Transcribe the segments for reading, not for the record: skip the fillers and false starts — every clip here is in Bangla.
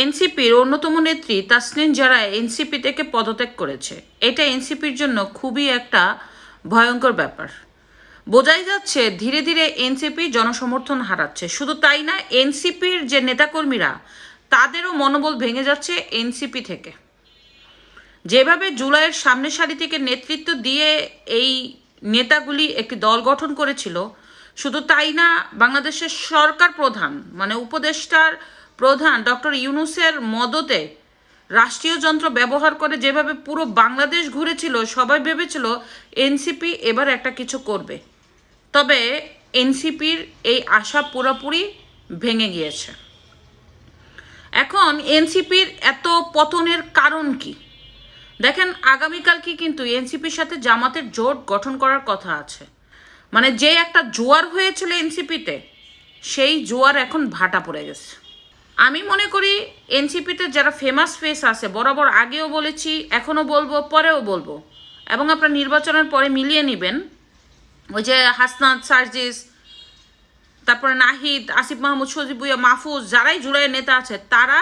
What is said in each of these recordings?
এনসিপির অন্যতম নেত্রী তাসনিম জারা এনসিপি থেকে পদত্যাগ করেছে। এটা এনসিপির জন্য খুবই একটা ভয়ঙ্কর ব্যাপার। বোঝাই যাচ্ছে ধীরে ধীরে এনসিপি জনসমর্থন হারাচ্ছে। শুধু তাই না, এনসিপির যে নেতাকর্মীরা তাদেরও মনোবল ভেঙে যাচ্ছে এনসিপি থেকে। যেভাবে জুলাইয়ের সামনের সারি থেকে নেতৃত্ব দিয়ে এই নেতাগুলি একটি দল গঠন করেছিল, শুধু তাই না, বাংলাদেশের সরকার প্রধান মানে উপদেষ্টার প্রধান ডক্টর ইউনূসের মদতে রাষ্ট্রীয় যন্ত্র ব্যবহার করে যেভাবে পুরো বাংলাদেশ ঘুরেছিল, সবাই ভেবেছিল এনসিপি এবার একটা কিছু করবে। তবে এনসিপির এই আশা পুরোপুরি ভেঙে গিয়েছে। এখন এনসিপির এত পতনের কারণ কি? দেখেন, আগামীকালকে কিন্তু এনসিপির সাথে জামাতের জোট গঠন করার কথা আছে। মানে যে একটা জোয়ার হয়েছিল এনসিপিতে, সেই জোয়ার এখন ভাটা পড়ে গেছে। আমি মনে করি এনসিপিতে যারা ফেমাস ফেস আছে, বরাবর আগেও বলেছি, এখনও বলবো, পরেও বলবো, এবং আপনার নির্বাচনের পরে মিলিয়ে নেবেন, ওই যে হাসনাত, সার্জিস, তারপরে নাহিদ, আসিফ মাহমুদ, সজীব ভুইয়া, মাহফুজ, যারাই জুলাইয়ের নেতা আছে, তারা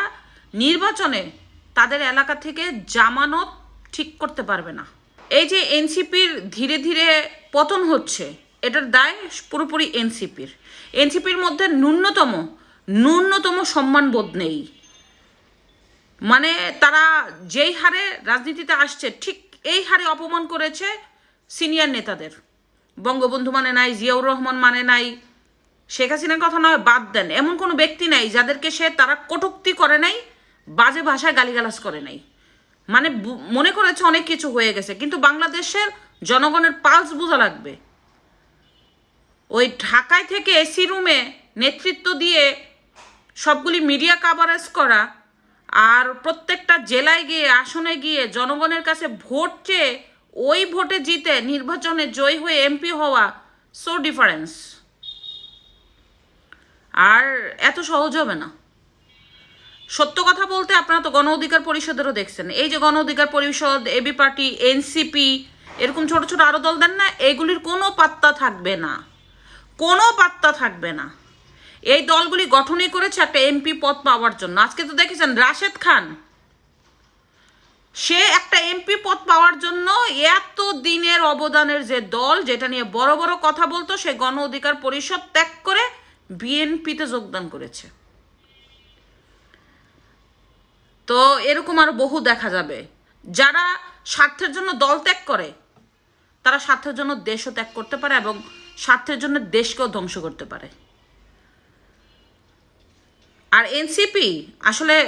নির্বাচনে তাদের এলাকা থেকে জামানত ঠিক করতে পারবে না। এই যে এনসিপির ধীরে ধীরে পতন হচ্ছে, এটার দায় পুরোপুরি এনসিপির। এনসিপির মধ্যে ন্যূনতম সম্মানবোধ নেই। মানে তারা যেই হারে রাজনীতিতে আসছে, ঠিক এই হারে অপমান করেছে সিনিয়র নেতাদের। বঙ্গবন্ধু মানে নাই, জিয়াউর রহমান মানে নাই, শেখ হাসিনার কথা নয়, বাদ দেন, এমন কোনো ব্যক্তি নাই যাদেরকে তারা কটূক্তি করে নাই, বাজে ভাষায় গালিগালাজ করে নাই। মানে মনে করেছে অনেক কিছু হয়ে গেছে। কিন্তু বাংলাদেশের জনগণের পালস বোঝা লাগবে। ওই ঢাকায় থেকে এসি রুমে নেতৃত্ব দিয়ে সবগুলি মিডিয়া কাভারেজ করা, আর প্রত্যেকটা জেলায় গিয়ে, আসনে গিয়ে জনগণের কাছে ভোট চেয়ে ওই ভোটে জিতে নির্বাচনে জয়ী হয়ে এমপি হওয়া, সো ডিফারেন্স। আর এত সহজ হবে না। সত্য কথা বলতে, আপনারা তো গণ অধিকার পরিষদেরও দেখছেন। এই যে গণ অধিকার পরিষদ, এবি পার্টি, এনসিপি, এরকম ছোট ছোট আরো দল দেন না, এগুলির কোনো পাত্তা থাকবে না, কোনো পাত্তা থাকবে না। এই দলগুলি গঠনই করেছে একটা এমপি পদ পাওয়ার জন্য। আজকে তো দেখেছেন রাশেদ খান, সে একটা এমপি পদ পাওয়ার জন্য এত দিনের অবদানের যে দল, যেটা নিয়ে বড় বড় কথা বলতো, সে গণ অধিকার পরিষদ ত্যাগ করে বিএনপিতে যোগদান করেছে। তো এরকম আরো বহু দেখা যাবে। যারা স্বার্থের জন্য দল ত্যাগ করে, তারা স্বার্থের জন্য দেশও ত্যাগ করতে পারে এবং স্বার্থের জন্য দেশকেও ধ্বংস করতে পারে। আর এনসিপি আসলে